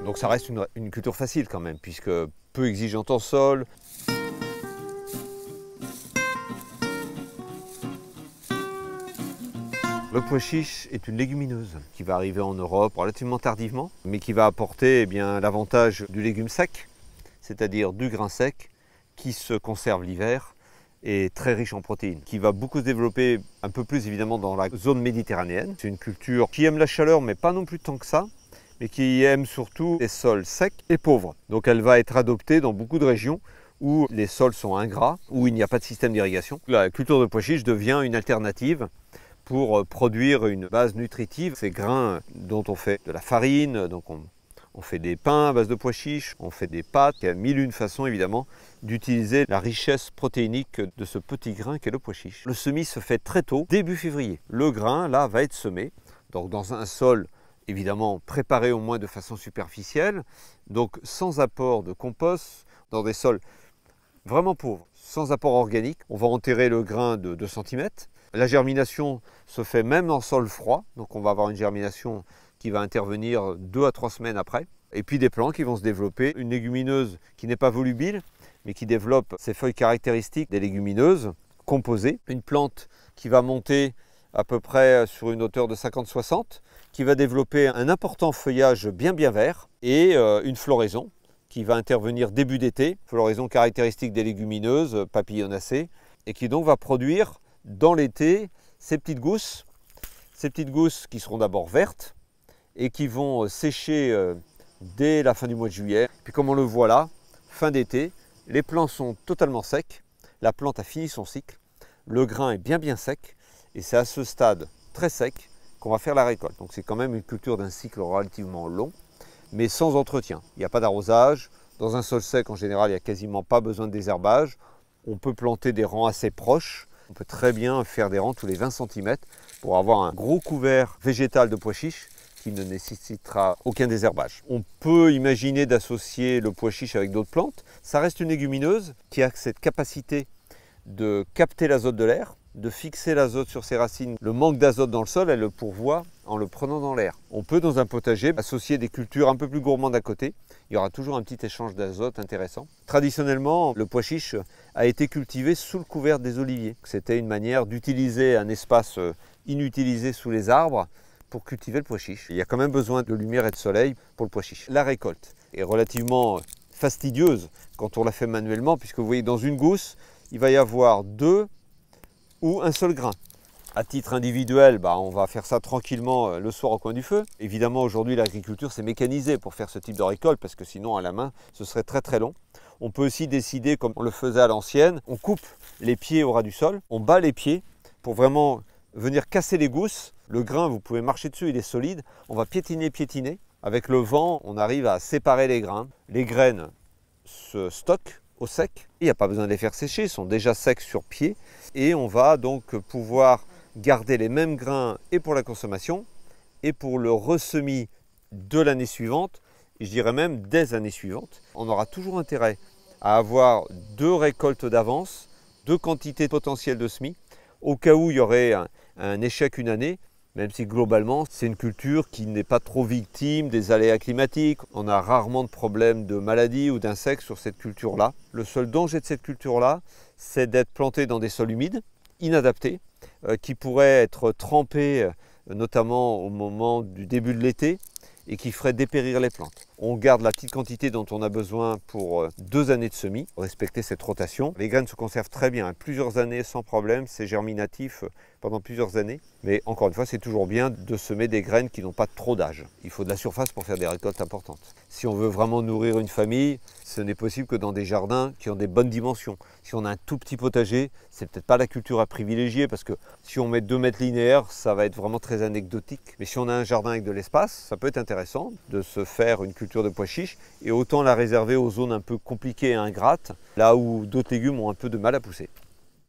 Donc ça reste une culture facile quand même, puisque peu exigeante en sol. Le pois chiche est une légumineuse qui va arriver en Europe relativement tardivement, mais qui va apporter l'avantage du légume sec, c'est-à-dire du grain sec qui se conserve l'hiver et très riche en protéines, qui va beaucoup se développer un peu plus évidemment dans la zone méditerranéenne. C'est une culture qui aime la chaleur, mais pas non plus tant que ça, mais qui aime surtout les sols secs et pauvres. Donc elle va être adoptée dans beaucoup de régions où les sols sont ingrats, où il n'y a pas de système d'irrigation. La culture de pois chiche devient une alternative pour produire une base nutritive. Ces grains dont on fait de la farine, donc on fait des pains à base de pois chiches, on fait des pâtes. Il y a mille et une façons évidemment d'utiliser la richesse protéinique de ce petit grain qu'est le pois chiche. Le semis se fait très tôt, début février. Le grain là va être semé donc dans un sol évidemment préparé au moins de façon superficielle, donc sans apport de compost, dans des sols vraiment pauvres, sans apport organique. On va enterrer le grain de 2 cm. La germination se fait même en sol froid, donc on va avoir une germination qui va intervenir 2 à 3 semaines après. Et puis des plants qui vont se développer. Une légumineuse qui n'est pas volubile, mais qui développe ses feuilles caractéristiques des légumineuses composées. Une plante qui va monter à peu près sur une hauteur de 50-60, qui va développer un important feuillage bien vert et une floraison qui va intervenir début d'été, floraison caractéristique des légumineuses, papillonacées, et qui donc va produire dans l'été ces petites gousses qui seront d'abord vertes et qui vont sécher dès la fin du mois de juillet. Puis comme on le voit là, fin d'été, les plants sont totalement secs, la plante a fini son cycle, le grain est bien sec et c'est à ce stade très sec qu'on va faire la récolte. Donc c'est quand même une culture d'un cycle relativement long, mais sans entretien. Il n'y a pas d'arrosage. Dans un sol sec, en général, il n'y a quasiment pas besoin de désherbage. On peut planter des rangs assez proches. On peut très bien faire des rangs tous les 20 cm pour avoir un gros couvert végétal de pois chiche qui ne nécessitera aucun désherbage. On peut imaginer d'associer le pois chiche avec d'autres plantes. Ça reste une légumineuse qui a cette capacité de capter l'azote de l'air, de fixer l'azote sur ses racines. Le manque d'azote dans le sol, elle le pourvoit en le prenant dans l'air. On peut dans un potager associer des cultures un peu plus gourmandes à côté. Il y aura toujours un petit échange d'azote intéressant. Traditionnellement, le pois chiche a été cultivé sous le couvert des oliviers. C'était une manière d'utiliser un espace inutilisé sous les arbres pour cultiver le pois chiche. Il y a quand même besoin de lumière et de soleil pour le pois chiche. La récolte est relativement fastidieuse quand on la fait manuellement, puisque vous voyez dans une gousse, il va y avoir 2 ou un seul grain. À titre individuel, on va faire ça tranquillement le soir au coin du feu. Évidemment, aujourd'hui, l'agriculture s'est mécanisée pour faire ce type de récolte, parce que sinon, à la main, ce serait très long. On peut aussi décider, comme on le faisait à l'ancienne, on coupe les pieds au ras du sol, on bat les pieds pour vraiment venir casser les gousses. Le grain, vous pouvez marcher dessus, il est solide. On va piétiner. Avec le vent, on arrive à séparer les grains. Les graines se stockent au sec. Il n'y a pas besoin de les faire sécher, ils sont déjà secs sur pied. Et on va donc pouvoir garder les mêmes grains et pour la consommation et pour le ressemis de l'année suivante, et je dirais même des années suivantes. On aura toujours intérêt à avoir 2 récoltes d'avance, 2 quantités potentielles de semis, au cas où il y aurait un échec une année, même si globalement c'est une culture qui n'est pas trop victime des aléas climatiques. On a rarement de problèmes de maladies ou d'insectes sur cette culture-là. Le seul danger de cette culture-là, c'est d'être planté dans des sols humides, inadaptés, qui pourraient être trempés notamment au moment du début de l'été et qui ferait dépérir les plantes. On garde la petite quantité dont on a besoin pour 2 années de semis, respecter cette rotation. Les graines se conservent très bien, plusieurs années sans problème, c'est germinatif pendant plusieurs années. Mais encore une fois, c'est toujours bien de semer des graines qui n'ont pas trop d'âge. Il faut de la surface pour faire des récoltes importantes. Si on veut vraiment nourrir une famille, ce n'est possible que dans des jardins qui ont des bonnes dimensions. Si on a un tout petit potager, c'est peut-être pas la culture à privilégier parce que si on met 2 mètres linéaires, ça va être vraiment très anecdotique. Mais si on a un jardin avec de l'espace, ça peut être intéressant de se faire une culture de pois chiche et autant la réserver aux zones un peu compliquées et ingrates, là où d'autres légumes ont un peu de mal à pousser.